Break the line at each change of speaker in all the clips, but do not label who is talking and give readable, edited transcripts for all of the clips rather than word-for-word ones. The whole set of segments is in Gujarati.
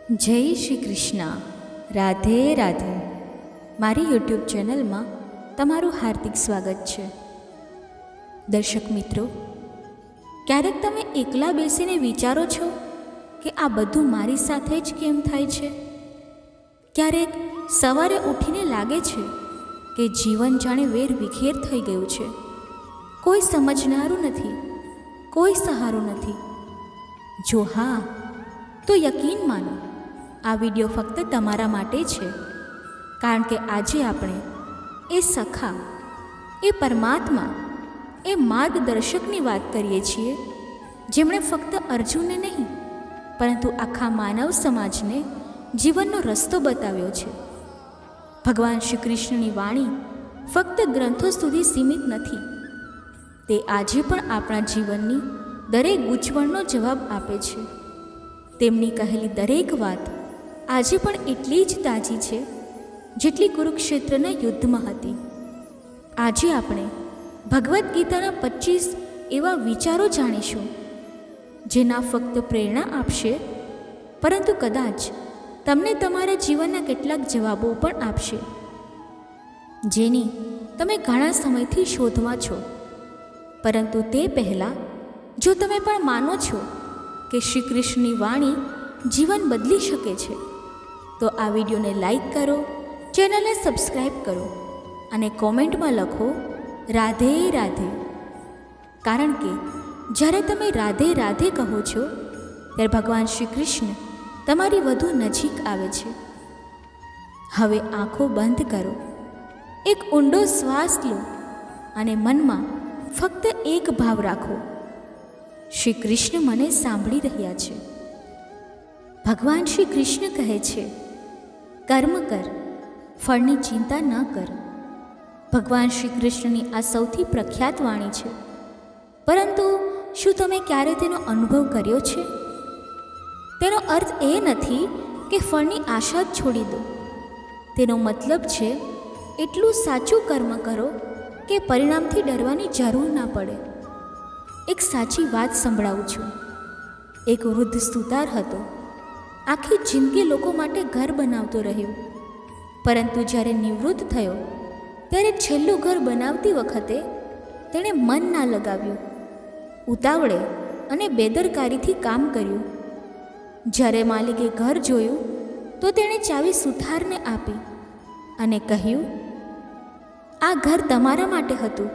જય શ્રી કૃષ્ણ. રાધે રાધે. મારી યુટ્યુબ ચેનલમાં તમારું હાર્દિક સ્વાગત છે. દર્શક મિત્રો, ક્યારેક તમે એકલા બેસીને વિચારો છો કે આ બધું મારી સાથે જ કેમ થાય છે? ક્યારેક સવારે ઉઠીને લાગે છે કે જીવન જાણે વેર વિખેર થઈ ગયું છે. કોઈ સમજનારું નથી, કોઈ સહારો નથી. જો હા, તો યકીન માનો, આ વિડીયો ફક્ત તમારા માટે છે. કારણ કે આજે આપણે એ સખા, એ પરમાત્મા, એ માર્ગદર્શકની વાત કરીએ છીએ, જેમણે ફક્ત અર્જુનને નહીં પરંતુ આખા માનવ સમાજને જીવનનો રસ્તો બતાવ્યો છે. ભગવાન શ્રી કૃષ્ણની વાણી ફક્ત ગ્રંથો સુધી સીમિત નથી. તે આજે પણ આપણા જીવનની દરેક ગૂંચવણનો જવાબ આપે છે. તેમની કહેલી દરેક વાત આજે પણ એટલી જ તાજી છે જેટલી કુરુક્ષેત્રના યુદ્ધમાં હતી. આજે આપણે ભગવદ્ ગીતાના 25 એવા વિચારો જાણીશું જે ના ફક્ત પ્રેરણા આપશે, પરંતુ કદાચ તમને તમારા જીવનના કેટલાક જવાબો પણ આપશે, જેની તમે ઘણા સમયથી શોધમાં છો. પરંતુ તે પહેલાં, જો તમે પણ માનો છો કે શ્રી કૃષ્ણની વાણી જીવન બદલી શકે છે, તો આ વિડીયોને લાઈક કરો, ચેનલને સબસ્ક્રાઈબ કરો અને કોમેન્ટમાં લખો રાધે રાધે. કારણ કે જ્યારે તમે રાધે રાધે કહો છો, ત્યારે ભગવાન શ્રી કૃષ્ણ તમારી વધુ નજીક આવે છે. હવે આંખો બંધ કરો, એક ઊંડો શ્વાસ લો અને મનમાં ફક્ત એક ભાવ રાખો: શ્રી કૃષ્ણ મને સાંભળી રહ્યા છે. ભગવાન શ્રી કૃષ્ણ કહે છે, કર્મ કર, ફળની ચિંતા ન કર. ભગવાન શ્રી કૃષ્ણની આ સૌથી પ્રખ્યાત વાણી છે. પરંતુ શું તમે ક્યારે તેનો અનુભવ કર્યો છે? તેનો અર્થ એ નથી કે ફળની આશા જ છોડી દો. તેનો મતલબ છે એટલું સાચું કર્મ કરો કે પરિણામથી ડરવાની જરૂર ના પડે. એક સાચી વાત સંભળાવું છું. એક વૃદ્ધ સુતાર હતો. આખી જિંદગી લોકો માટે ઘર બનાવતો રહ્યો, પરંતુ જ્યારે નિવૃત્ત થયો ત્યારે છેલ્લું ઘર બનાવતી વખતે તેણે મન ના લગાવ્યું. ઉતાવળે અને બેદરકારીથી કામ કર્યું. જ્યારે માલિકે ઘર જોયું તો તેણે ચાવી સુથારને આપી અને કહ્યું, આ ઘર તમારા માટે હતું,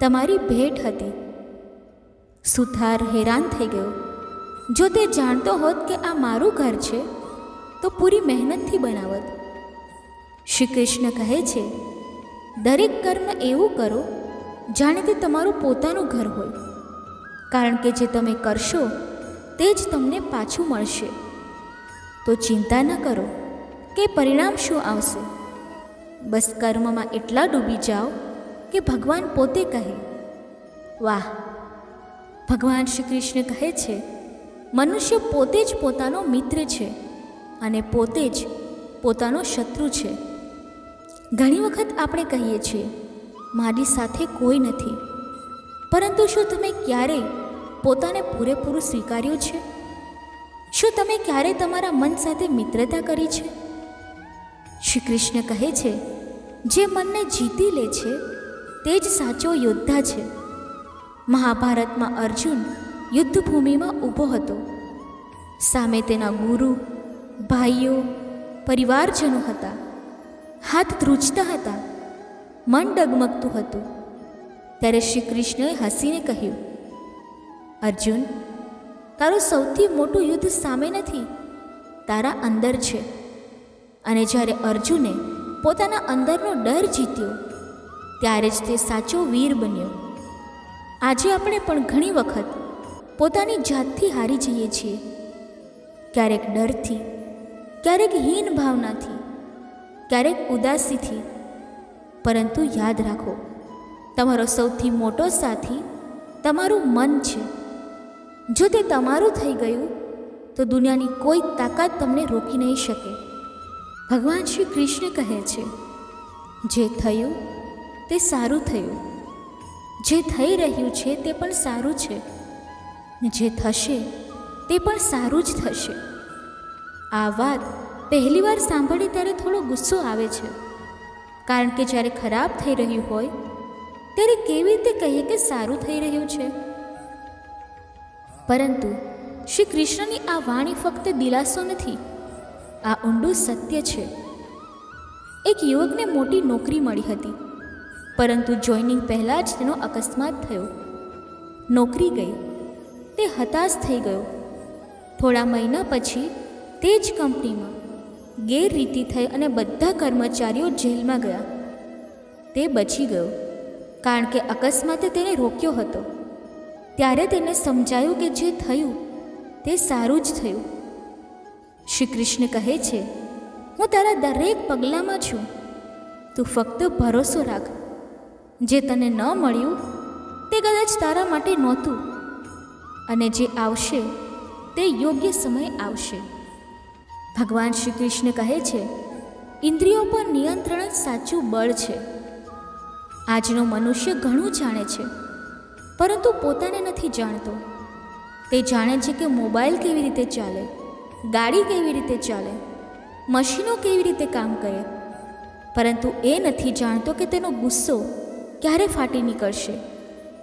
તમારી ભેટ હતી. સુથાર હેરાન થઈ ગયો. જો તે જાણતો હોત કે આ મારું ઘર છે તો પૂરી મહેનતથી બનાવત. શ્રી કૃષ્ણ કહે છે, દરેક કર્મ એવું કરો જાણે તે તમારું પોતાનું ઘર હોય, કારણ કે જે તમે કરશો તે જ તમને પાછું મળશે. તો ચિંતા ન કરો કે પરિણામ શું આવશે. બસ કર્મમાં એટલા ડૂબી જાઓ કે ભગવાન પોતે કહે, વાહ. ભગવાન શ્રી કૃષ્ણ કહે છે, મનુષ્ય પોતે જ પોતાનો મિત્ર છે અને પોતે જ પોતાનો શત્રુ છે. ઘણી વખત આપણે કહીએ છીએ, મારી સાથે કોઈ નથી. પરંતુ શું તમે ક્યારેય પોતાને પૂરેપૂરું સ્વીકાર્યું છે? શું તમે ક્યારેય તમારા મન સાથે મિત્રતા કરી છે? શ્રી કૃષ્ણ કહે છે, જે મનને જીતી લે છે તે જ સાચો યોદ્ધા છે. મહાભારતમાં અર્જુન યુદ્ધભૂમિમાં ઊભો હતો. સામે તેના ગુરુ, ભાઈઓ, પરિવારજનો હતા. હાથ ધ્રુજતા હતા, મન ડગમગતું હતું. ત્યારે શ્રી કૃષ્ણએ હસીને કહ્યું, અર્જુન, તારું સૌથી મોટું યુદ્ધ સામે નથી, તારા અંદર છે. અને જ્યારે અર્જુને પોતાના અંદરનો ડર જીત્યો, ત્યારે જ તે સાચો વીર બન્યો. આજે આપણે પણ ઘણી વખત પોતાની જાતથી હારી જઈએ છીએ. ક્યારેક ડરથી, ક્યારેક હીન ભાવનાથી, ક્યારેક ઉદાસીથી. પરંતુ યાદ રાખો, તમારો સૌથી મોટો સાથી તમારું મન છે. જો તે તમારું થઈ ગયું તો દુનિયાની કોઈ તાકાત તમને રોકી નહીં શકે. ભગવાન શ્રી કૃષ્ણ કહે છે, જે થયું તે સારું થયું, જે થઈ રહ્યું છે તે પણ સારું છે, જે થશે તે પણ સારું જ થશે. આ વાત પહેલીવાર સાંભળી ત્યારે થોડો ગુસ્સો આવે છે, કારણ કે જ્યારે ખરાબ થઈ રહ્યું હોય ત્યારે કેવી રીતે કહીએ કે સારું થઈ રહ્યું છે? પરંતુ શ્રી કૃષ્ણની આ વાણી ફક્ત દિલાસો નથી, આ ઊંડું સત્ય છે. એક યુવકને મોટી નોકરી મળી હતી, પરંતુ જોઈનિંગ પહેલાં જ તેનો અકસ્માત થયો. નોકરી ગઈ, તે હતાશ થઈ ગયો. થોડા મહિના પછી તે જ કંપનીમાં ગેરરીતિ થઈ અને બધા કર્મચારીઓ જેલમાં ગયા. તે બચી ગયો, કારણ કે અકસ્માતે તેને રોક્યો હતો. ત્યારે તેને સમજાયું કે જે થયું તે સારું જ થયું. શ્રી કૃષ્ણ કહે છે, હું તારા દરેક પગલાંમાં છું. તું ફક્ત ભરોસો રાખ. જે તને ન મળ્યું તે કદાચ તારા માટે નહોતું, અને જે આવશે તે યોગ્ય સમય આવશે. ભગવાન શ્રી કૃષ્ણ કહે છે, ઇન્દ્રિયો પર નિયંત્રણ જ સાચું બળ છે. આજનો મનુષ્ય ઘણું જાણે છે, પરંતુ પોતાને નથી જાણતો. તે જાણે છે કે મોબાઈલ કેવી રીતે ચાલે, ગાડી કેવી રીતે ચાલે, મશીનો કેવી રીતે કામ કરે, પરંતુ એ નથી જાણતો કે તેનો ગુસ્સો ક્યારે ફાટી નીકળશે,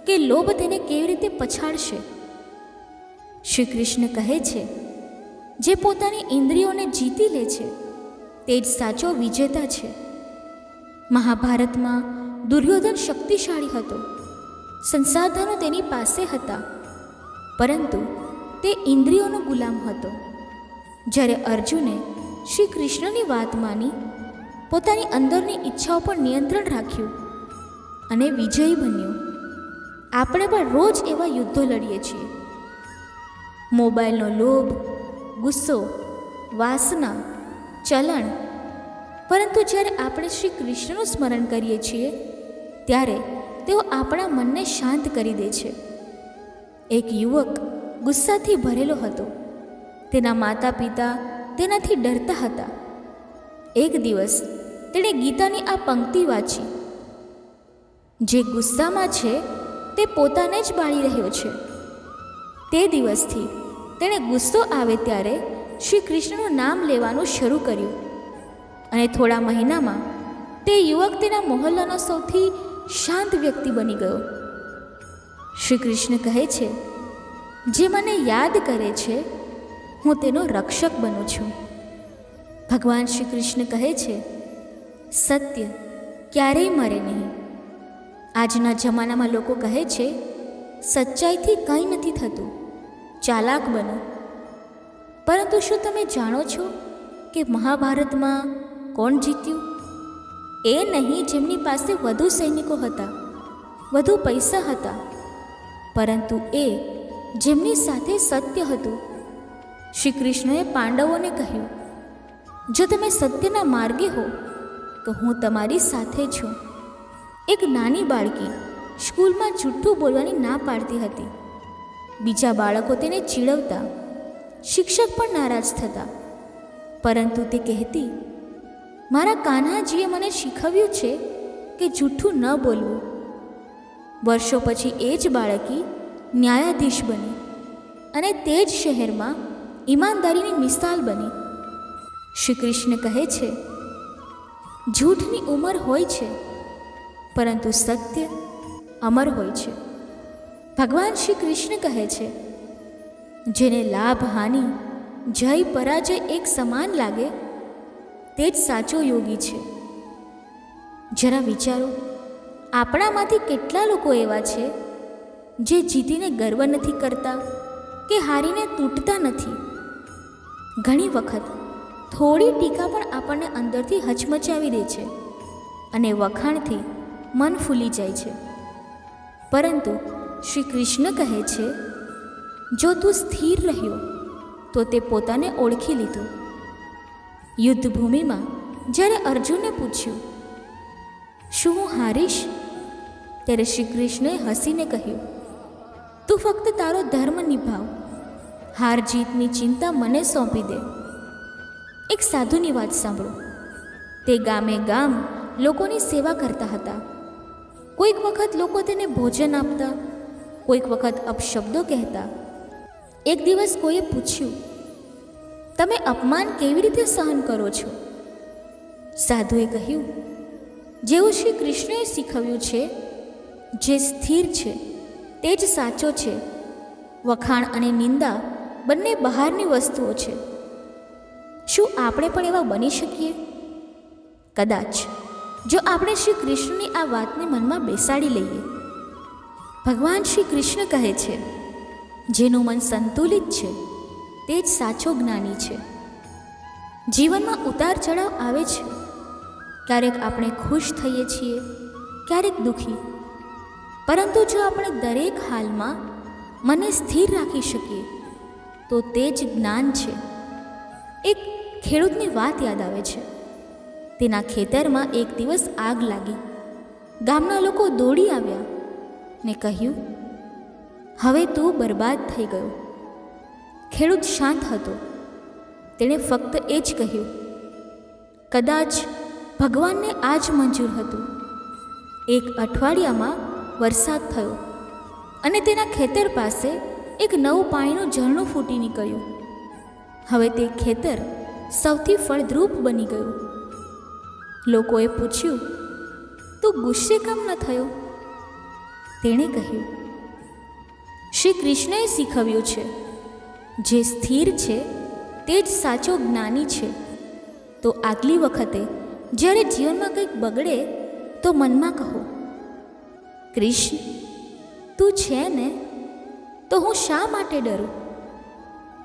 કે લોભ તેને કેવી રીતે પછાડશે. શ્રી કૃષ્ણ કહે છે, જે પોતાની ઇન્દ્રિયોને જીતી લે છે તે જ સાચો વિજેતા છે. મહાભારતમાં દુર્યોધન શક્તિશાળી હતો, સંસાધનો તેની પાસે હતા, પરંતુ તે ઇન્દ્રિયોનો ગુલામ હતો. જ્યારે અર્જુને શ્રી કૃષ્ણની વાત માની, પોતાની અંદરની ઈચ્છાઓ પર નિયંત્રણ રાખ્યું અને વિજયી બન્યો. આપણે પણ રોજ એવા યુદ્ધો લડીએ છીએ. મોબાઈલનો લોભ, ગુસ્સો, વાસના, ચલણ. પરંતુ જ્યારે આપણે શ્રી કૃષ્ણનું સ્મરણ કરીએ છીએ ત્યારે તેઓ આપણા મનને શાંત કરી દે છે. એક યુવક ગુસ્સાથી ભરેલો હતો. તેના માતા પિતા તેનાથી ડરતા હતા. એક દિવસ તેણે ગીતાની આ પંક્તિ વાંચી, જે ગુસ્સામાં છે તે પોતાને જ બાળી રહ્યો છે. તે દિવસથી તેણે ગુસ્સો આવે ત્યારે શ્રી કૃષ્ણનું નામ લેવાનું શરૂ કર્યું, અને થોડા મહિનામાં તે યુવક તેના મહોલ્લાનો સૌથી શાંત વ્યક્તિ બની ગયો. શ્રી કૃષ્ણ કહે છે, જે મને યાદ કરે છે હું તેનો રક્ષક બનું છું. ભગવાન શ્રી કૃષ્ણ કહે છે, સત્ય ક્યારેય મરે નહીં. આજના જમાનામાં લોકો કહે છે, સચ્ચાઈથી કંઈ નથી થતું, ચાલાક બનો. પરંતુ શું તમે જાણો છો કે મહાભારતમાં કોણ જીત્યું? એ નહીં જેમની પાસે વધુ સૈનિકો હતા, વધુ પૈસા હતા, પરંતુ એ જેમની સાથે સત્ય હતું. શ્રી કૃષ્ણએ પાંડવોને કહ્યું, જો તમે સત્યના માર્ગે હો તો હું તમારી સાથે છું. એક નાની બાળકી સ્કૂલમાં જૂઠું બોલવાની ના પાડતી હતી. બીજા બાળકો તેને ચીડવતા, શિક્ષક પણ નારાજ થતા, પરંતુ તે કહેતી, મારા કાન્હાજીએ મને શીખવ્યું છે કે જૂઠું ન બોલવું. વર્ષો પછી એ જ બાળકી ન્યાયાધીશ બની અને તે જ શહેરમાં ઈમાનદારીની મિસાલ બની. શ્રી કૃષ્ણ કહે છે, જૂઠની ઉંમર હોય છે, પરંતુ સત્ય અમર હોય છે. ભગવાન શ્રી કૃષ્ણ કહે છે, જેને લાભ હાનિ, જય પરાજય એક સમાન લાગે તે જ સાચો યોગી છે. જરા વિચારો, આપણામાંથી કેટલા લોકો એવા છે જે જીતીને ગર્વ નથી કરતા કે હારીને તૂટતા નથી. ઘણી વખત થોડી ટીકા પણ આપણને અંદરથી હચમચાવી દે છે અને વખાણથી મન ફૂલી જાય છે. પરંતુ શ્રી કૃષ્ણ કહે છે, જો તું સ્થિર રહ્યો તો તે પોતાને ઓળખી લીધું. યુદ્ધભૂમિમાં જ્યારે અર્જુને પૂછ્યું, શું હું હારીશ? ત્યારે શ્રી કૃષ્ણએ હસીને કહ્યું, તું ફક્ત તારો ધર્મ નિભાવ, હાર જીતની ચિંતા મને સોંપી દે. એક સાધુની વાત સાંભળો. તે ગામે ગામ લોકોની સેવા કરતા હતા. કોઈક વખત લોકો તેને ભોજન આપતા, કોઈક વખત અપશબ્દો કહેતા. એક દિવસ કોઈએ પૂછ્યું, તમે અપમાન કેવી રીતે સહન કરો છો? સાધુએ કહ્યું, જેવું શ્રી કૃષ્ણએ શીખવ્યું છે, જે સ્થિર છે તે જ સાચો છે. વખાણ અને નિંદા બંને બહારની વસ્તુઓ છે. શું આપણે પણ એવા બની શકીએ? કદાચ, જો આપણે શ્રી કૃષ્ણની આ વાતને મનમાં બેસાડી લઈએ. ભગવાન શ્રી કૃષ્ણ કહે છે, જેનું મન સંતુલિત છે તે જ સાચો જ્ઞાની છે. જીવનમાં ઉતાર ચઢાવ આવે છે. ક્યારેક આપણે ખુશ થઈએ છીએ, ક્યારેક દુઃખી. પરંતુ જો આપણે દરેક હાલમાં મને સ્થિર રાખી શકીએ તો તે જ જ્ઞાન છે. એક ખેડૂતની વાત યાદ આવે છે. તેના ખેતરમાં એક દિવસ આગ લાગી. ગામના લોકો દોડી આવ્યા ને કહ્યું, હવે તું બરબાદ થઈ ગયો. ખેડૂત શાંત હતો. તેણે ફક્ત એ જ કહ્યું, કદાચ ભગવાનને આ જ મંજૂર હતું. એક અઠવાડિયામાં વરસાદ થયો અને તેના ખેતર પાસે એક નવું પાણીનું ઝરણું ફૂટી નીકળ્યું. હવે તે ખેતર સૌથી ફળદ્રુપ બની ગયું. લોકોએ પૂછ્યું, તું ગુસ્સે કેમ ન થયો? તેણે કહ્યું, શ્રી કૃષ્ણએ શીખવ્યું છે, જે સ્થિર છે તે જ સાચો જ્ઞાની છે. તો આગલી વખતે જ્યારે જીવનમાં કંઈક બગડે તો મનમાં કહો, કૃષ્ણ તું છે ને, તો હું શા માટે ડરું?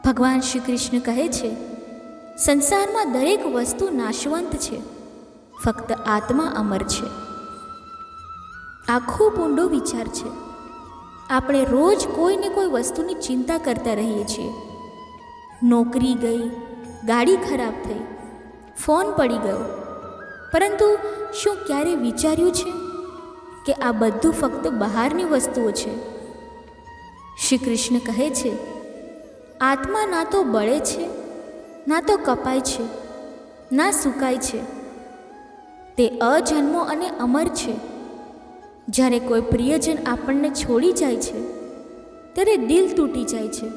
ભગવાન શ્રી કૃષ્ણ કહે છે, સંસારમાં દરેક વસ્તુ નાશવંત છે, ફક્ત આત્મા અમર છે. આ ખૂબ ઊંડો વિચાર છે. આપણે રોજ કોઈને કોઈ વસ્તુની ચિંતા કરતા રહીએ છીએ. નોકરી ગઈ, ગાડી ખરાબ થઈ, ફોન પડી ગયો. પરંતુ શું ક્યારે વિચાર્યું છે કે આ બધું ફક્ત બહારની વસ્તુઓ છે? શ્રી કૃષ્ણ કહે છે, આત્મા ના તો બળે છે, ના તો કપાય છે, ના સુકાય છે. તે અજન્મો અને અમર છે. જ્યારે કોઈ પ્રિયજન આપણને છોડી જાય છે ત્યારે દિલ તૂટી જાય છે.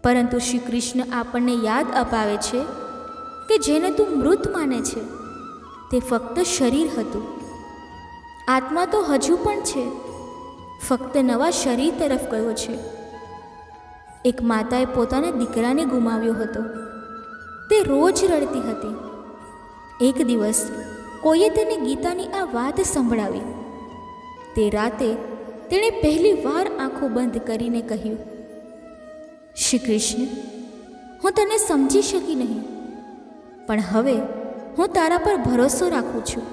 પરંતુ શ્રી કૃષ્ણ આપણને યાદ અપાવે છે કે જેને તું મૃત માને છે તે ફક્ત શરીર હતું. આત્મા તો હજુ પણ છે, ફક્ત નવા શરીર તરફ ગયો છે. એક માતાએ પોતાના દીકરાને ગુમાવ્યો હતો. તે રોજ રડતી હતી. એક દિવસ કોઈએ તેને ગીતાની આ વાત સંભળાવી. તે રાતે તેણે પહેલી વાર આંખો બંધ કરીને કહ્યું, શ્રી કૃષ્ણ, હું તને સમજી શકી નહીં, પણ હવે હું તારા પર ભરોસો રાખું છું.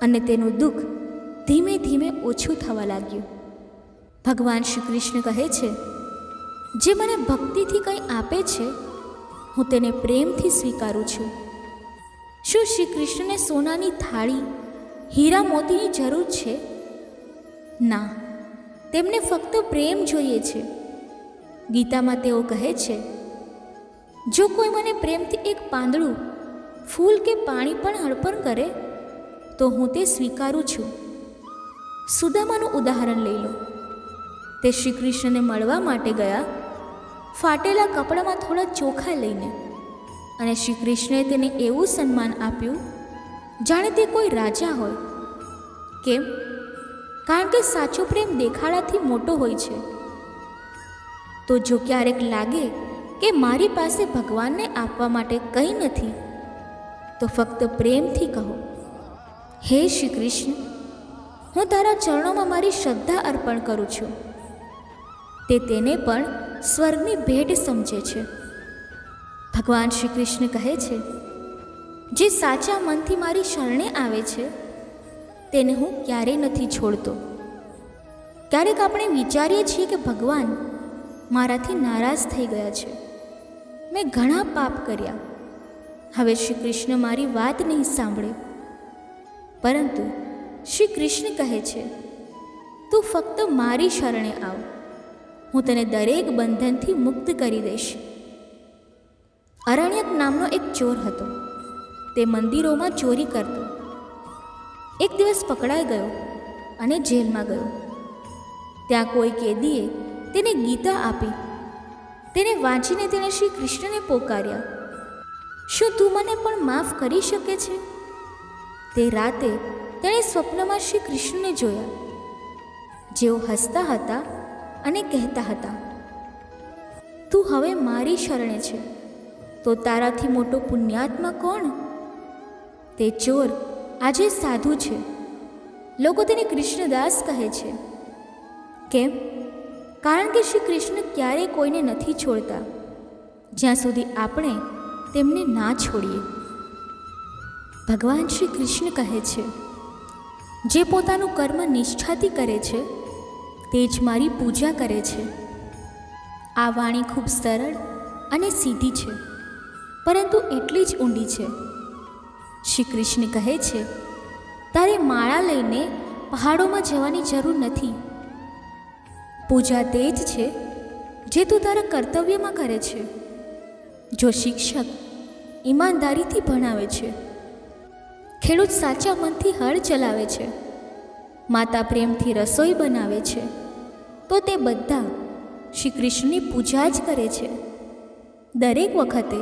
અને તેનું દુઃખ ધીમે ધીમે ઓછું થવા લાગ્યું. ભગવાન શ્રી કૃષ્ણ કહે છે, જે મને ભક્તિથી કંઈ આપે છે હું તેને પ્રેમથી સ્વીકારું છું. શું શ્રી કૃષ્ણને સોનાની થાળી, હીરા મોતીની જરૂર છે? ના, તેમને ફક્ત પ્રેમ જોઈએ છે. ગીતામાં તેઓ કહે છે, જો કોઈ મને પ્રેમથી એક પાંદડું, ફૂલ કે પાણી પણ અર્પણ કરે તો હું તે સ્વીકારું છું. સુદામાનું ઉદાહરણ લઈ લો. તે શ્રી કૃષ્ણને મળવા માટે ગયા, ફાટેલા કપડામાં થોડા ચોખા લઈને, અને શ્રી કૃષ્ણએ તેને એવું સન્માન આપ્યું જાણે તે કોઈ રાજા હોય. કેમ? કારણ કે સાચો પ્રેમ દેખાડાથી મોટો હોય છે. તો જો ક્યારેક લાગે કે મારી પાસે ભગવાનને આપવા માટે કંઈ નથી, તો ફક્ત પ્રેમથી કહો, હે શ્રી કૃષ્ણ, હું તારા ચરણોમાં મારી શ્રદ્ધા અર્પણ કરું છું. તે તેને પણ સ્વર્ગની ભેટ સમજે છે. ભગવાન શ્રી કૃષ્ણ કહે છે, જે સાચા મનથી મારી શરણે આવે છે તેને હું ક્યારેય નથી છોડતો. ક્યારેક આપણે વિચારીએ છીએ કે ભગવાન મારાથી નારાજ થઈ ગયા છે, મેં ઘણા પાપ કર્યા, હવે શ્રી કૃષ્ણ મારી વાત નહીં સાંભળે. પરંતુ શ્રી કૃષ્ણ કહે છે, તું ફક્ત મારી શરણે આવ, હું તને દરેક બંધનથી મુક્ત કરી દઈશ. અરણ્યક નામનો એક ચોર હતો. તે મંદિરોમાં ચોરી કરતો. એક દિવસ પકડાઈ ગયો અને જેલમાં ગયો. ત્યાં કોઈ કેદીએ તેને ગીતા આપી. તેને વાંચીને તેણે શ્રી કૃષ્ણને પોકાર્યા, શું તું મને પણ માફ કરી શકે છે? તે રાતે તેણે સ્વપ્નમાં શ્રી કૃષ્ણને જોયા, જેઓ હસતા હતા અને કહેતા હતા, તું હવે મારી શરણે છે, તો તારાથી મોટો પુણ્યાત્મા કોણ? તે ચોર આજે સાધુ છે. લોકો તેને કૃષ્ણદાસ કહે છે. કેમ? કારણ કે શ્રી કૃષ્ણ ક્યારેય કોઈને નથી છોડતા જ્યાં સુધી આપણે તેમને ના છોડીએ. ભગવાન શ્રી કૃષ્ણ કહે છે, જે પોતાનું કર્મ નિષ્ઠાથી કરે છે તે જ મારી પૂજા કરે છે. આ વાણી ખૂબ સરળ અને સીધી છે, પરંતુ એટલી જ ઊંડી છે. શ્રી કૃષ્ણ કહે છે, તારે માળા લઈને પહાડોમાં જવાની જરૂર નથી. પૂજા તે જ છે જે તું તારા કર્તવ્યમાં કરે છે. જો શિક્ષક ઈમાનદારીથી ભણાવે છે, ખેડૂત સાચા મનથી હળ ચલાવે છે, માતા પ્રેમથી રસોઈ બનાવે છે, તો તે બધા શ્રી કૃષ્ણની પૂજા જ કરે છે. દરેક વખતે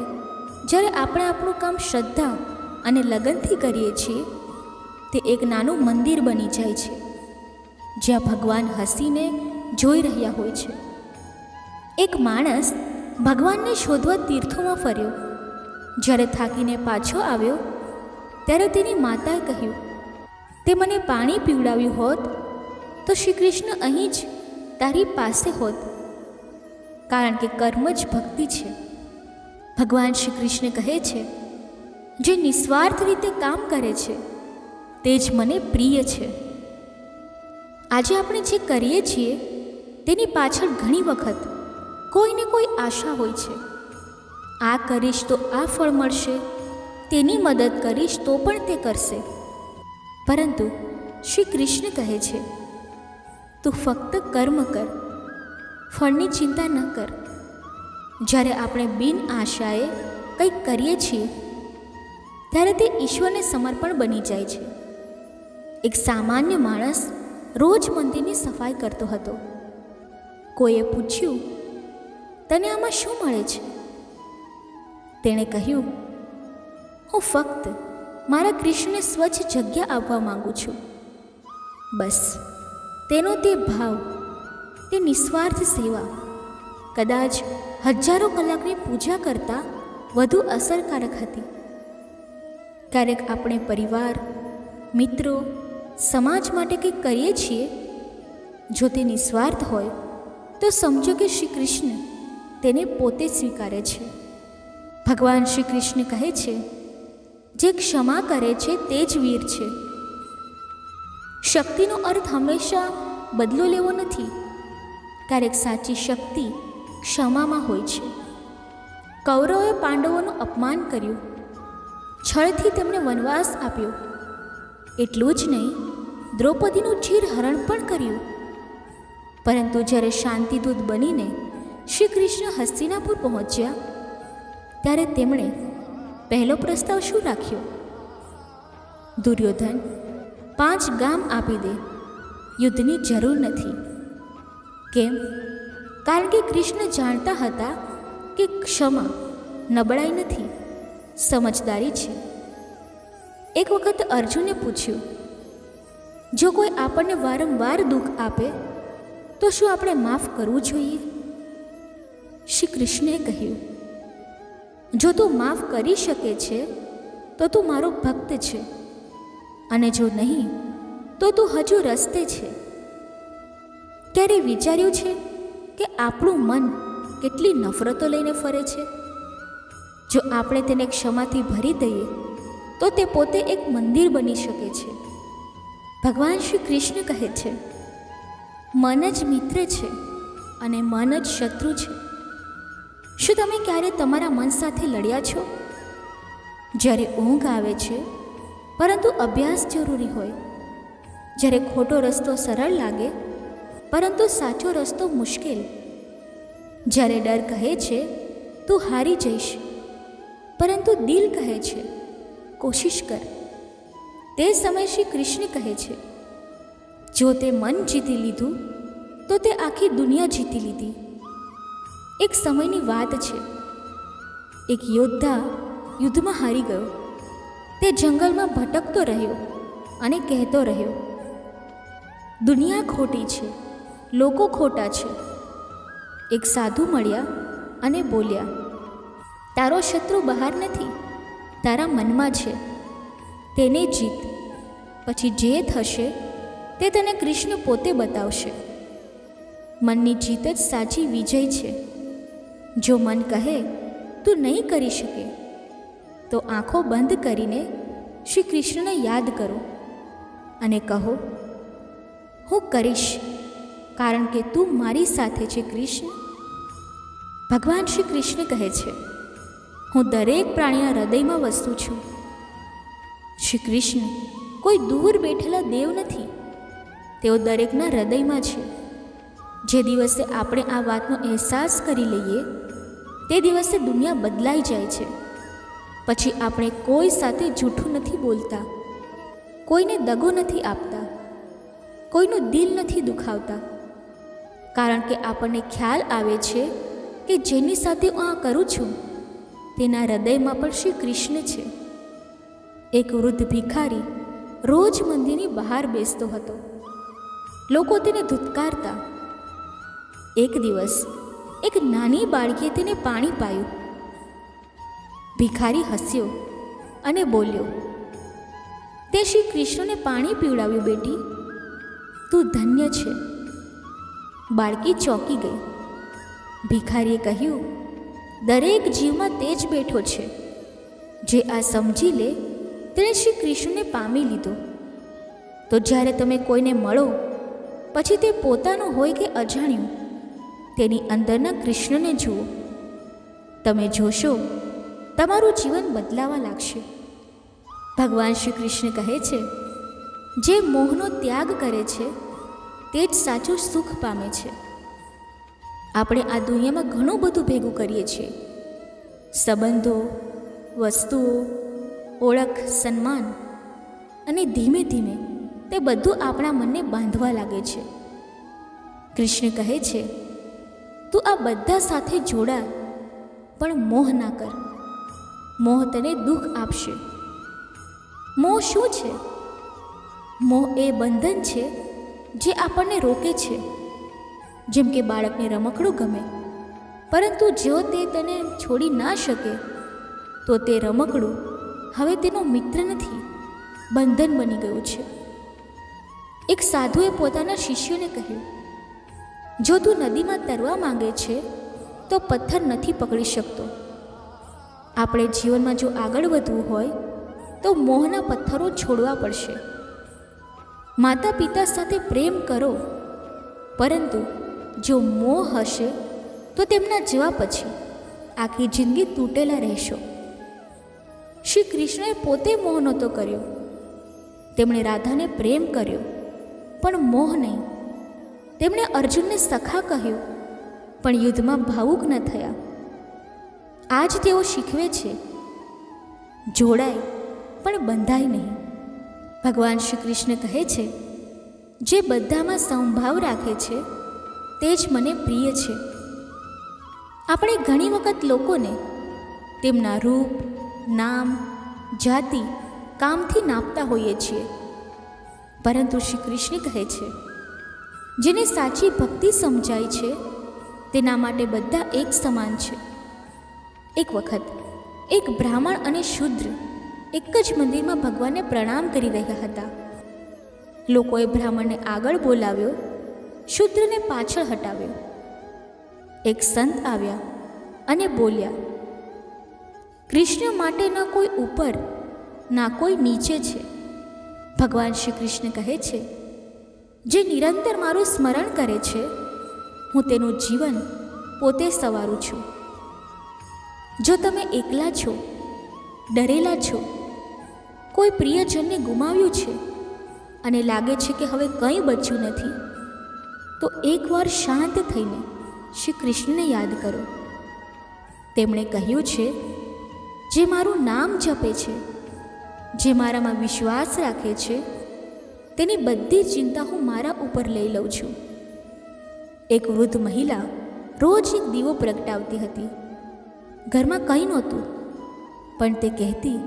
જ્યારે આપણે આપણું કામ શ્રદ્ધા અને લગનથી કરીએ છીએ, તે એક નાનું મંદિર બની જાય છે જ્યાં ભગવાન હસીને જોઈ રહ્યા હોય છે. એક માણસ ભગવાનને શોધવા તીર્થોમાં ફર્યો. જ્યારે થાકીને પાછો આવ્યો ત્યારે તેની માતાએ કહ્યું, તે મને પાણી પીવડાવ્યું હોત તો શ્રી કૃષ્ણ અહીં જ તારી પાસે હોત. કારણ કે કર્મ જ ભક્તિ છે. ભગવાન શ્રી કૃષ્ણ કહે છે, જે નિસ્વાર્થ રીતે કામ કરે છે તે જ મને પ્રિય છે. આજે આપણે જે કરીએ છીએ તેની પાછળ ઘણી વખત કોઈને કોઈ આશા હોય છે. આ કરીશ તો આ ફળ મળશે, તેની મદદ કરીશ તો પણ તે કરશે. પરંતુ શ્રી કૃષ્ણ કહે છે, તું ફક્ત કર્મ કર, ફળની ચિંતા ન કર. જ્યારે આપણે બિન આશાએ કંઈક કરીએ છીએ ત્યારે તે ઈશ્વરને સમર્પણ બની જાય છે. એક સામાન્ય માણસ રોજ મંદિરની સફાઈ કરતો હતો. કોઈએ પૂછ્યું, તને આમાં શું મળે છે? તેણે કહ્યું, હું ફક્ત મારા કૃષ્ણને સ્વચ્છ જગ્યા આપવા માંગુ છું. બસ. તેનો તે ભાવ, તે નિસ્વાર્થ સેવા કદાચ હજારો કલાકની પૂજા કરતાં વધુ અસરકારક હતી. ક્યારેક આપણે પરિવાર, મિત્રો, સમાજ માટે કંઈક કરીએ છીએ. જો તે નિસ્વાર્થ હોય તો સમજો કે શ્રી કૃષ્ણ તેને પોતે સ્વીકારે છે. ભગવાન શ્રી કૃષ્ણ કહે છે, જે ક્ષમા કરે છે તે જ વીર છે. શક્તિનો અર્થ હંમેશા બદલો લેવો નથી. ક્યારેક સાચી શક્તિ ક્ષમામાં હોય છે. કૌરવોએ પાંડવોનું અપમાન કર્યું, છળથી તેમને વનવાસ આપ્યો. એટલું જ નહીં, દ્રૌપદીનું ચીરહરણ પણ કર્યું. પરંતુ જ્યારે શાંતિદૂત બનીને શ્રી કૃષ્ણ હસ્તિનાપુર પહોંચ્યા ત્યારે તેમણે પહેલો પ્રસ્તાવ શું રાખ્યો? દુર્યોધન, 5 ગામ આપી દે, યુદ્ધની જરૂર નથી. કેમ? કારણ કે કૃષ્ણ જાણતા હતા કે ક્ષમા નબળાઈ નથી, સમજદારી છે. એક વખત અર્જુને પૂછ્યું, જો કોઈ આપણને વારંવાર દુઃખ આપે તો શું આપણે માફ કરવું જોઈએ? શ્રી કૃષ્ણએ કહ્યું, જો તું માફ કરી શકે છે તો તું મારો ભક્ત છે, અને જો નહીં તો તું હજુ રસ્તે છે. ક્યારે વિચાર્યું છે કે આપણું મન કેટલી નફરતો લઈને ફરે છે? જો આપણે તેને ક્ષમાથી ભરી દઈએ તો તે પોતે એક મંદિર બની શકે છે. ભગવાન શ્રી કૃષ્ણ કહે છે, મન જ મિત્ર છે અને મન જ શત્રુ છે. શું તમે ક્યારે તમારા મન સાથે લડ્યા છો? જ્યારે ઊંઘ આવે છે પરંતુ અભ્યાસ જરૂરી હોય, જ્યારે ખોટો રસ્તો સરળ લાગે પરંતુ સાચો રસ્તો મુશ્કેલ, જ્યારે ડર કહે છે તું હારી જઈશ પરંતુ દિલ કહે છે કોશિશ કર, તે સમય શ્રી કૃષ્ણ કહે છે, જો તે મન જીતી લીધું તો તે આખી દુનિયા જીતી લીધી. એક સમયની વાત છે. એક યોદ્ધા યુદ્ધમાં હારી ગયો. તે જંગલમાં ભટકતો રહ્યો અને કહેતો રહ્યો, દુનિયા ખોટી છે, લોકો ખોટા છે. એક સાધુ મળ્યા અને બોલ્યા, તારો શત્રુ બહાર નથી, તારા મનમાં છે. તેને જીત, પછી જે થશે તે તને કૃષ્ણ પોતે બતાવશે. મનની જીત જ સાચી વિજય છે. જો મન કહે તું નહીં કરી શકે, તો આંખો બંધ કરીને શ્રી કૃષ્ણને યાદ કરો અને કહો, હું કરીશ, કારણ કે તું મારી સાથે છે કૃષ્ણ. ભગવાન શ્રી કૃષ્ણ કહે છે, હું દરેક પ્રાણીના હૃદયમાં વસું છું. શ્રી કૃષ્ણ કોઈ દૂર બેઠેલા દેવ નથી, તેઓ દરેકના હૃદયમાં છે. જે દિવસે આપણે આ વાતનો અહેસાસ કરી લઈએ તે દિવસે દુનિયા બદલાઈ જાય છે. પછી આપણે કોઈ સાથે જૂઠું નથી બોલતા, કોઈને દગો નથી આપતા, કોઈનું દિલ નથી દુખાવતા, કારણ કે આપણને ખ્યાલ આવે છે કે જેની સાથે હું આ કરું છું તેના હૃદયમાં પણ શ્રી કૃષ્ણ છે. એક વૃદ્ધ ભિખારી રોજ મંદિરની બહાર બેસતો હતો. લોકો તેને ધુતકારતા. એક દિવસ એક નાની બાળકીએ તેને પાણી પાયું. ભિખારી હસ્યો અને બોલ્યો, તે શ્રી કૃષ્ણને પાણી પીવડાવ્યું બેટી, તું ધન્ય છે. બાળકી ચોંકી ગઈ. ભિખારીએ કહ્યું, દરેક જીવમાં તે જ બેઠો છે. જે આ સમજી લે તેણે શ્રી કૃષ્ણને પામી લીધો. તો જ્યારે તમે કોઈને મળો, પછી તે પોતાનું હોય કે અજાણ્યું, તેની અંદરના કૃષ્ણને જુઓ. તમે જોશો તમારું જીવન બદલાવા લાગશે. ભગવાન શ્રી કૃષ્ણ કહે છે, જે મોહનો ત્યાગ કરે છે તે જ સાચું સુખ પામે છે. આપણે આ દુનિયામાં ઘણું બધું ભેગું કરીએ છીએ. સંબંધો, વસ્તુઓ, ઓળખ, સન્માન, અને ધીમે ધીમે તે બધું આપણા મનને બાંધવા લાગે છે. કૃષ્ણ કહે છે, તું આ બધા સાથે જોડા, પણ મોહ ના કર. મોહ તને દુઃખ આપશે. મોહ શું છે? મોહ એ બંધન છે જે આપણને રોકે છે. જેમ કે બાળકને રમકડું ગમે, પરંતુ જો તે તને છોડી ના શકે તો તે રમકડું હવે તેનો મિત્ર નથી, બંધન બની ગયું છે. એક સાધુએ પોતાના શિષ્યોને કહ્યું, જો તું નદીમાં તરવા માંગે છે તો પથ્થર નથી પકડી શકતો. આપણે જીવનમાં જો આગળ વધવું હોય તો મોહના પથ્થરો છોડવા પડશે. માતા પિતા સાથે પ્રેમ કરો, પરંતુ જો મોહ હશે તો તેમના જવા પછી આખી જિંદગી તૂટેલા રહેશો. શ્રી કૃષ્ણએ પોતે મોહ નહોતો કર્યો. તેમણે રાધાને પ્રેમ કર્યો, પણ મોહ નહીં. તેમણે અર્જુનને સખા કહ્યું, પણ યુદ્ધમાં ભાવુક ન થયા. આજ તેઓ શીખવે છે, જોડાય પણ બંધાય નહીં. ભગવાન શ્રી કૃષ્ણ કહે છે, જે બધામાં સમભાવ રાખે છે તે જ મને પ્રિય છે. આપણે ઘણી વખત લોકોને તેમના રૂપ, નામ, જાતિ, કામથી નાપતા હોઈએ છીએ, પરંતુ શ્રી કૃષ્ણ કહે છે, જેને સાચી ભક્તિ સમજાય છે તેના માટે બધા એક સમાન છે. એક વખત એક બ્રાહ્મણ અને શૂદ્ર એક જ મંદિરમાં ભગવાનને પ્રણામ કરી રહ્યા હતા. લોકોએ બ્રાહ્મણને આગળ બોલાવ્યો, શૂદ્રને પાછળ હટાવ્યો. એક સંત આવ્યા અને બોલ્યા, કૃષ્ણ માટે ના કોઈ ઉપર ના કોઈ નીચે છે. ભગવાન શ્રી કૃષ્ણ કહે છે, જે નિરંતર મારું સ્મરણ કરે છે, હું તેનું જીવન પોતે સવારું છું. જો તમે એકલા છો, ડરેલા છો, કોઈ પ્રિયજનને ગુમાવ્યું છે અને લાગે છે કે હવે કંઈ બચ્યું નથી, તો એકવાર શાંત થઈને શ્રી કૃષ્ણને યાદ કરો. તેમણે કહ્યું છે, જે મારું નામ જપે છે, જે મારામાં વિશ્વાસ રાખે છે, તેની બધી ચિંતા હું મારા ઉપર લઈ લઉં છું. એક વૃદ્ધ મહિલા રોજ એક દીવો પ્રગટાવતી હતી. ઘરમાં કંઈ નહોતું, પણ તે કહેતી,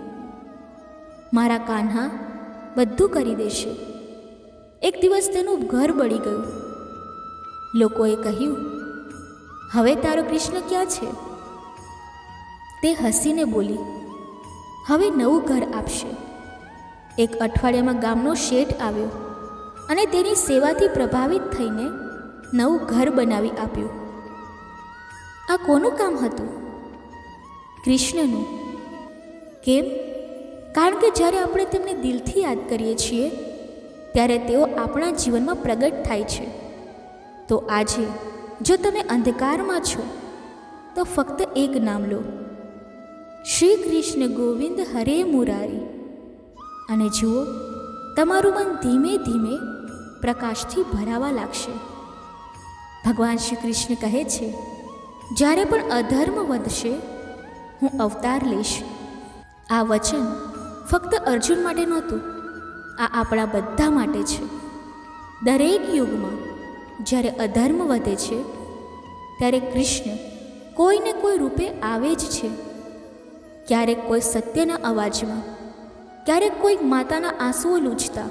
મારા કાન્હા બધું કરી દેશે. એક દિવસ તેનું ઘર બળી ગયું. લોકોએ કહ્યું, હવે તારો કૃષ્ણ ક્યાં છે? તે હસીને બોલી, હવે નવું ઘર આપશે. એક અઠવાડિયામાં ગામનો શેઠ આવ્યો અને તેની સેવાથી પ્રભાવિત થઈને નવું ઘર બનાવી આપ્યું. આ કોનું કામ હતું? કૃષ્ણનું. કેમ? કારણ કે જ્યારે આપણે તેમને દિલથી યાદ કરીએ છીએ ત્યારે તેઓ આપણા જીવનમાં પ્રગટ થાય છે. તો આજે જો તમે અંધકારમાં છો તો ફક્ત એક નામ લો, શ્રી કૃષ્ણ ગોવિંદ હરે મુરારી, અને જુઓ તમારું મન ધીમે ધીમે પ્રકાશથી ભરાવા લાગશે. ભગવાન શ્રી કૃષ્ણ કહે છે, જ્યારે પણ અધર્મ વધશે હું અવતાર લઈશ. આ વચન ફક્ત અર્જુન માટે નહોતું, આ આપણા બધા માટે છે. દરેક યુગમાં જ્યારે અધર્મ વધે છે ત્યારે કૃષ્ણ કોઈને કોઈ રૂપે આવે જ છે. ક્યારેક કોઈ સત્યના અવાજમાં, ક્યારેક કોઈ માતાના આંસુઓ લૂછતા,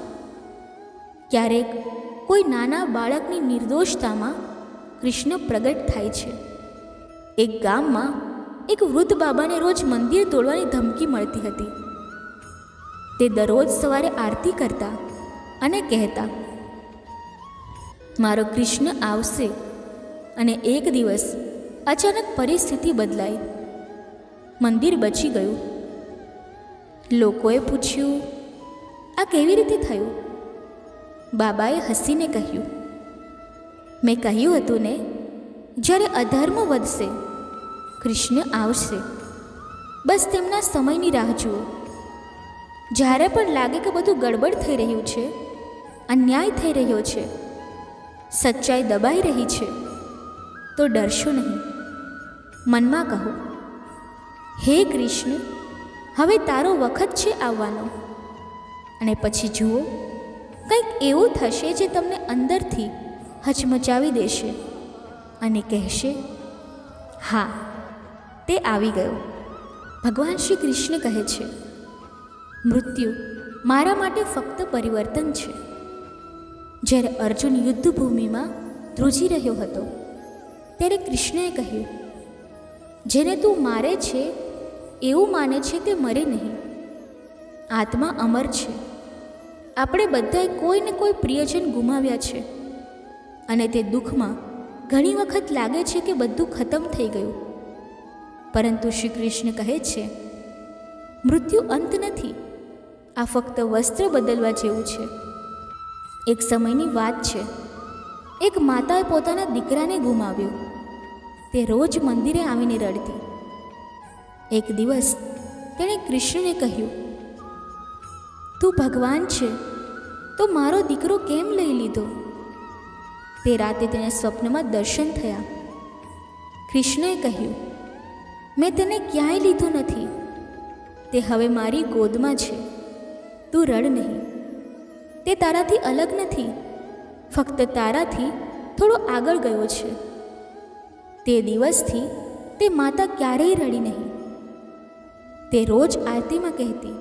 ક્યારેક કોઈ નાના બાળકની નિર્દોષતામાં કૃષ્ણ પ્રગટ થાય છે. એક ગામમાં એક વૃદ્ધ બાબાને રોજ મંદિર તોડવાની ધમકી મળતી હતી. તે દરરોજ સવારે આરતી કરતા અને કહેતા, મારો કૃષ્ણ આવશે. અને એક દિવસ અચાનક પરિસ્થિતિ બદલાઈ. મંદિર બચી ગયું. લોકોએ પૂછ્યું, આ કેવી રીતે થયું? બાબાએ હસીને કહ્યું, મેં કહ્યું હતું ને, જ્યારે અધર્મ વધશે કૃષ્ણ આવશે. બસ તેમના સમયની રાહ જુઓ. જ્યારે પણ લાગે કે બધું ગડબડ થઈ રહ્યું છે, અન્યાય થઈ રહ્યો છે, સચ્ચાઈ દબાઈ રહી છે, તો ડરશો નહીં. મનમાં કહો, હે કૃષ્ણ, હવે તારો વખત છે આવવાનો. અને પછી જુઓ, કંઈક એવું થશે જે તમને અંદરથી હચમચાવી દેશે અને કહેશે, હા, તે આવી ગયો. ભગવાન શ્રી કૃષ્ણ કહે છે, મૃત્યુ મારા માટે ફક્ત પરિવર્તન છે. જ્યારે અર્જુન યુદ્ધભૂમિમાં ધ્રુજી રહ્યો હતો ત્યારે કૃષ્ણએ કહ્યું, જેને તું મારે છે એવું માને છે તે મરે નહીં. આત્મા અમર છે. આપણે બધાએ કોઈને કોઈ પ્રિયજન ગુમાવ્યા છે અને તે દુઃખમાં ઘણી વખત લાગે છે કે બધું ખતમ થઈ ગયું. પરંતુ શ્રી કૃષ્ણ કહે છે, મૃત્યુ અંત નથી. આ ફક્ત વસ્ત્ર બદલવા જેવું છે. એક સમયની વાત છે. એક માતાએ પોતાના દીકરાને ગુમાવ્યો. તે રોજ મંદિરે આવીને રડતી. એક દિવસ તેણે કૃષ્ણને કહ્યું, તું ભગવાન છે તો મારો દીકરો કેમ લઈ લીધો? તે રાતે તેને સ્વપ્નમાં દર્શન થયા. કૃષ્ણએ કહ્યું, મેં તેને ક્યાંય લીધો નથી. તે હવે મારી ગોદમાં છે. તું રડ નહીં. તે તારાથી અલગ નથી, ફક્ત તારાથી થોડો આગળ ગયો છે. તે દિવસથી તે માતા ક્યારેય રડી નહીં. તે રોજ આરતીમાં કહેતી,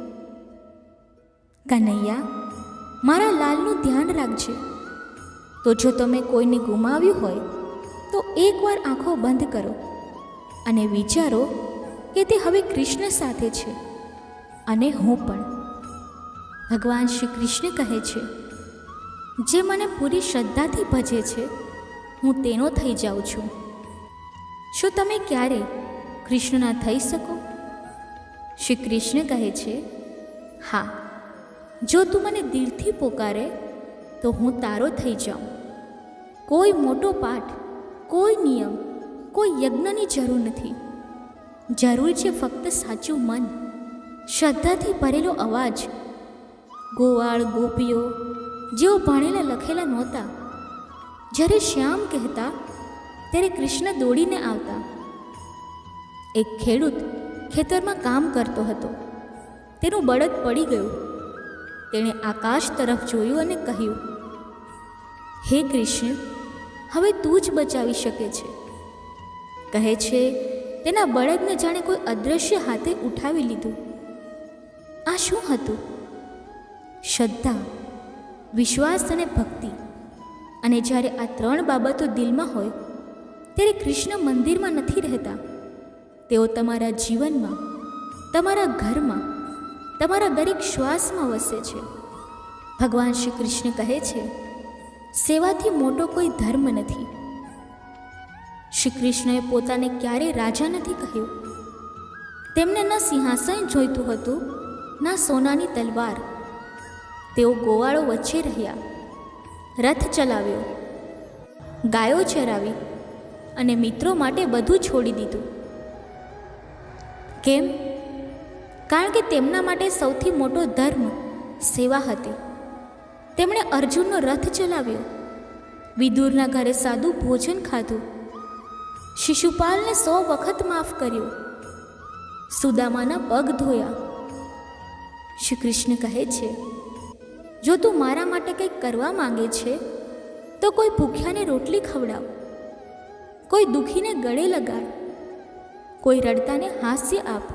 કનૈયા, મારા લાલનું ધ્યાન રાખજે. તો જો તમે કોઈને ગુમાવ્યું હોય તો એકવાર આંખો બંધ કરો અને વિચારો કે તે હવે કૃષ્ણ સાથે છે અને હું પણ. ભગવાન શ્રી કૃષ્ણ કહે છે, જે મને પૂરી શ્રદ્ધાથી ભજે છે હું તેનો થઈ જાઉં છું. શું તમે ક્યારે કૃષ્ણના થઈ શકો? શ્રી કૃષ્ણ કહે છે, હા, જો તું મને દિલથી પોકારે તો હું તારો થઈ જાઉં. કોઈ મોટો પાઠ, કોઈ નિયમ, કોઈ યજ્ઞની જરૂર નથી. જરૂર છે ફક્ત સાચું મન, શ્રદ્ધાથી ભરેલો અવાજ. ગોવાળ ગોપીઓ જેઓ ભણેલા લખેલા નહોતા, જ્યારે શ્યામ કહેતા ત્યારે કૃષ્ણ દોડીને આવતા. એક ખેડૂત ખેતરમાં કામ કરતો હતો. તેનું બળદ પડી ગયું. તેણે આકાશ તરફ જોયું અને કહ્યું, હે કૃષ્ણ, હવે તું જ બચાવી શકે છે. કહે છે તેના બળદને જાણે કોઈ અદૃશ્ય હાથે ઉઠાવી લીધું. આ શું હતું? શ્રદ્ધા, વિશ્વાસ અને ભક્તિ. અને જ્યારે આ ત્રણ બાબતો દિલમાં હોય ત્યારે કૃષ્ણ મંદિરમાં નથી રહેતા. તેઓ તમારા જીવનમાં, તમારા ઘરમાં, તમારા દરેક શ્વાસમાં વસે છે. ભગવાન શ્રી કૃષ્ણ કહે છે, સેવાથી મોટો કોઈ ધર્મ નથી. શ્રી કૃષ્ણએ પોતાને ક્યારેય રાજા નથી કહ્યું. તેમને ન સિંહાસન જોઈતું હતું, ના સોનાની તલવાર. તેઓ ગોવાળો વચ્ચે રહ્યા, રથ ચલાવ્યો, ગાયો ચરાવી અને મિત્રો માટે બધું છોડી દીધું. કેમ? કારણ કે તેમના માટે સૌથી મોટો ધર્મ સેવા હતી. તેમણે અર્જુનનો રથ ચલાવ્યો, વિદુરના ઘરે સાદું ભોજન ખાધું, શિશુપાલને 100 વખત માફ કર્યો, સુદામાના પગ ધોયા. શ્રી કૃષ્ણ કહે છે, જો તું મારા માટે કંઈક કરવા માંગે છે તો કોઈ ભૂખ્યાને રોટલી ખવડાવ, કોઈ દુઃખીને ગળે લગાડ, કોઈ રડતાને હાસ્ય આપ.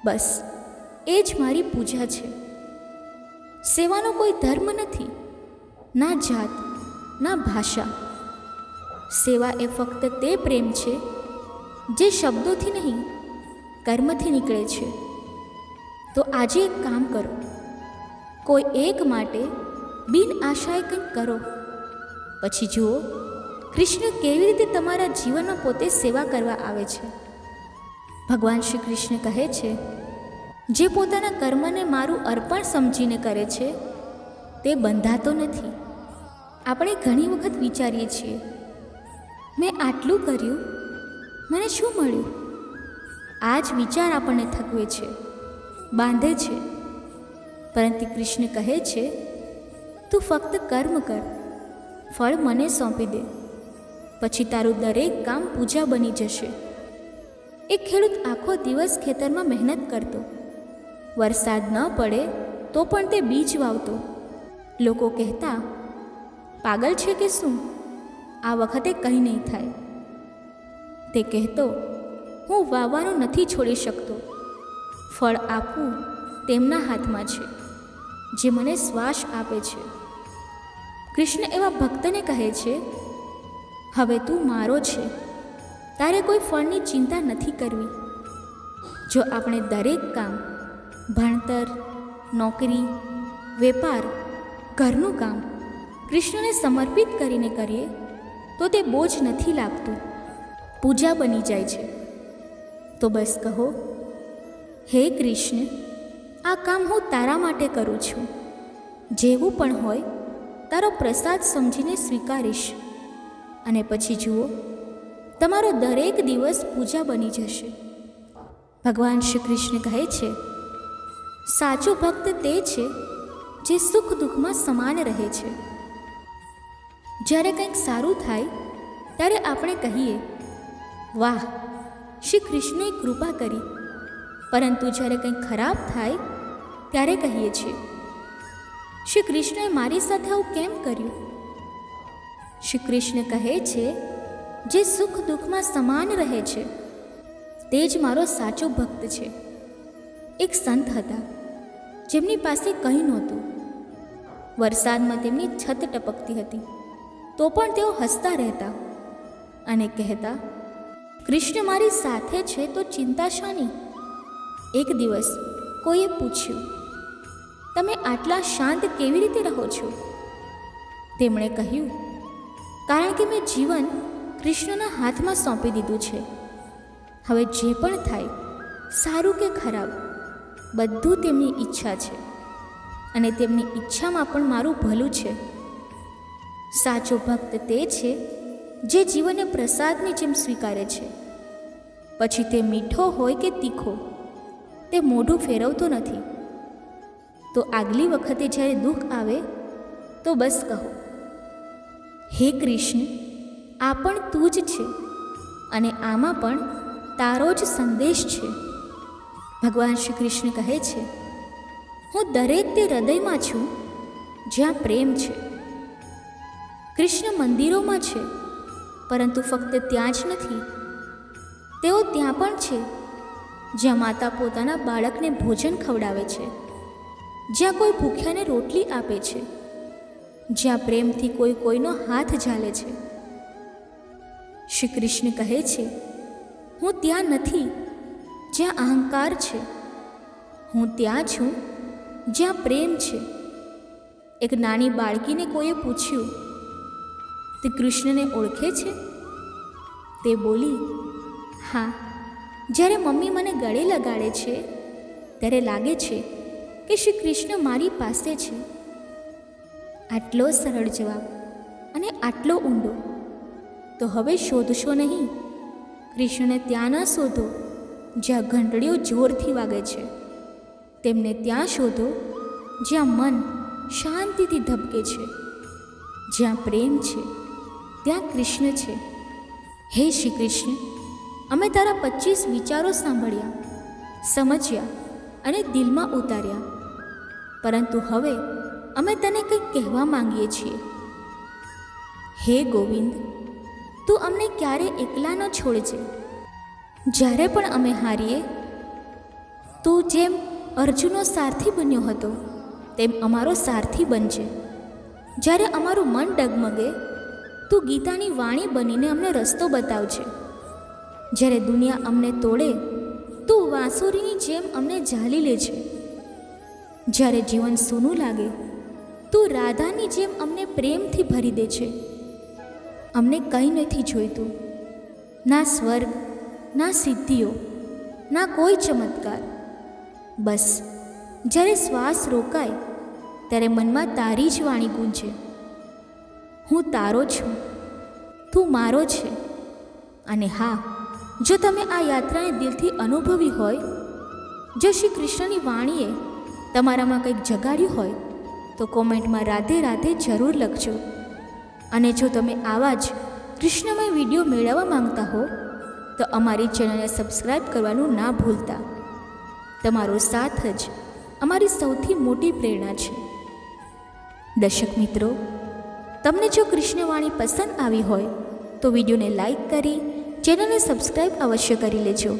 બસ એ જ મારી પૂજા છે. સેવાનો કોઈ ધર્મ નથી, ના જાત, ના ભાષા. સેવા એ ફક્ત તે પ્રેમ છે જે શબ્દોથી નહીં, કર્મથી નીકળે છે. તો આજે એક કામ કરો, કોઈ એક માટે બિન આશાએ કંઈક કરો. પછી જુઓ કૃષ્ણ કેવી રીતે તમારા જીવનમાં પોતે સેવા કરવા આવે છે. ભગવાન શ્રી કૃષ્ણ કહે છે, જે પોતાના કર્મને મારું અર્પણ સમજીને કરે છે તે બંધાતો નથી. આપણે ઘણી વખત વિચારીએ છીએ, મેં આટલું કર્યું, મને શું મળ્યું? આ જ વિચાર આપણને થકવે છે, બાંધે છે. પરંતુ કૃષ્ણ કહે છે, તું ફક્ત કર્મ કર, ફળ મને સોંપી દે, પછી તારું દરેક કામ પૂજા બની જશે. એક ખેડૂત આખો દિવસ ખેતરમાં મહેનત કરતો, વરસાદ ન પડે તો પણ તે બીજ વાવતો. લોકો કહેતા, પાગલ છે કે શું, આ વખતે કંઈ નહીં થાય. તે કહેતો, હું વાવવાનું નથી છોડી શકતો, ફળ આપવું તેમના હાથમાં છે જે મને શ્વાસ આપે છે. કૃષ્ણ એવા ભક્તને કહે છે, હવે તું મારો છે, તારે કોઈ ફળની ચિંતા નથી કરવી. જો આપણે દરેક કામ, ભણતર, નોકરી, વેપાર, ઘરનું કામ કૃષ્ણને સમર્પિત કરીને કરીએ તો તે બોજ નથી લાગતું, પૂજા બની જાય છે. તો બસ કહો, હે કૃષ્ણ, આ કામ હું તારા માટે કરું છું. જેવું પણ હોય તારો પ્રસાદ સમજીને સ્વીકારીશ. અને પછી જુઓ, તમારો દરેક દિવસ પૂજા બની જશે. ભગવાન શ્રી કૃષ્ણ કહે છે, સાચો ભક્ત તે છે જે સુખ દુઃખમાં સમાન રહે છે. જ્યારે કંઈક સારું થાય ત્યારે આપણે કહીએ, વાહ, શ્રી કૃષ્ણએ કૃપા કરી. પરંતુ જ્યારે કંઈક ખરાબ થાય ત્યારે કહીએ છીએ, શ્રી કૃષ્ણએ મારી સાથે આવું કેમ કર્યું? શ્રી કૃષ્ણ કહે છે, જે સુખ દુઃખમાં સમાન રહે છે તે જ મારો સાચો ભક્ત છે. એક સંત હતા જેમની પાસે કંઈ નહોતું. વરસાદમાં તેમની છત ટપકતી હતી તો પણ તેઓ હસતા રહેતા અને કહેતા, કૃષ્ણ મારી સાથે છે તો ચિંતા શાની? એક દિવસ કોઈએ પૂછ્યું, તમે આટલા શાંત કેવી રીતે રહો છો? તેમણે કહ્યું, કારણ કે મેં જીવન કૃષ્ણના હાથમાં સોંપી દીધું છે. હવે જે પણ થાય, સારું કે ખરાબ, બધું તેમની ઈચ્છા છે અને તેમની ઈચ્છામાં પણ મારું ભલું છે. સાચો ભક્ત તે છે જે જીવનને પ્રસાદની જેમ સ્વીકારે છે. પછી તે મીઠો હોય કે તીખો, તે મોઢું ફેરવતો નથી. તો આગલી વખતે જ્યારે દુઃખ આવે તો બસ કહો, હે કૃષ્ણ, આ પણ તું જ છે અને આમાં પણ તારો જ સંદેશ છે. ભગવાન શ્રી કૃષ્ણ કહે છે, હું દરેક તે હૃદયમાં છું જ્યાં પ્રેમ છે. કૃષ્ણ મંદિરોમાં છે, પરંતુ ફક્ત ત્યાં જ નથી, તેઓ ત્યાં પણ છે જ્યાં માતા પોતાના બાળકને ભોજન ખવડાવે છે, જ્યાં કોઈ ભૂખ્યાને રોટલી આપે છે, જ્યાં પ્રેમથી કોઈ કોઈનો હાથ ઝાલે છે. શ્રી કૃષ્ણ કહે છે, હું ત્યાં નથી જ્યાં અહંકાર છે, હું ત્યાં છું જ્યાં પ્રેમ છે. એક નાની બાળકીને કોઈએ પૂછ્યું, તે કૃષ્ણને ઓળખે છે? તે બોલી, હા, જ્યારે મમ્મી મને ગળે લગાડે છે ત્યારે લાગે છે કે શ્રી કૃષ્ણ મારી પાસે છે. આટલો સરળ જવાબ અને આટલો ઊંડો. તો હવે શોધશો નહીં, કૃષ્ણને ત્યાં ન શોધો જ્યાં ઘંટડીઓ જોરથી વાગે છે, તેમને ત્યાં શોધો જ્યાં મન શાંતિથી ધબકે છે. જ્યાં પ્રેમ છે ત્યાં કૃષ્ણ છે. હે શ્રી કૃષ્ણ, અમે તારા 25 વિચારો સાંભળ્યા, સમજ્યા અને દિલમાં ઉતાર્યા, પરંતુ હવે અમે તને કંઈક કહેવા માંગીએ છીએ. હે ગોવિંદ, તું અમને ક્યારે એકલા ન છોડજે. જ્યારે પણ અમે હારીએ, તું જેમ અર્જુનનો સારથી બન્યો હતો તેમ અમારો સારથી બનજે. જ્યારે અમારું મન ડગમગે, તું ગીતાની વાણી બનીને અમને રસ્તો બતાવજે. જ્યારે દુનિયા અમને તોડે, તું વાંસુરીની જેમ અમને ઝાલી લેજે. જ્યારે જીવન સૂનું લાગે, તું રાધાની જેમ અમને પ્રેમથી ભરી દે છે. અમને કંઈ નથી જોઈતું, ના સ્વર્ગ, ના સિદ્ધિઓ, ના કોઈ ચમત્કાર. બસ જ્યારે શ્વાસ રોકાય ત્યારે મનમાં તારી જ વાણી ગૂંજે. હું તારો છું, તું મારો છે. અને હા, જો તમે આ યાત્રાને દિલથી અનુભવી હોય, જો શ્રી કૃષ્ણની વાણીએ તમારામાં કંઈક જગાડ્યું હોય, તો કોમેન્ટમાં રાધે રાધે જરૂર લખજો. અને જો તમે આવા જ કૃષ્ણમય વિડીયો મેળવવા માંગતા હો, તો અમારી ચેનલને સબસ્ક્રાઈબ કરવાનું ના ભૂલતા. તમારો સાથ જ અમારી સૌથી મોટી પ્રેરણા છે. દર્શક મિત્રો, તમને જો કૃષ્ણવાણી પસંદ આવી હોય તો વિડીયોને લાઈક કરી ચેનલને સબસ્ક્રાઈબ અવશ્ય કરી લેજો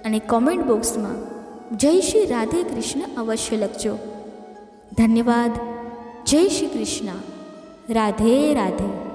અને કોમેન્ટ બોક્સમાં જય શ્રી રાધે કૃષ્ણ અવશ્ય લખજો. ધન્યવાદ. જય શ્રી કૃષ્ણ. રાધે રાધે.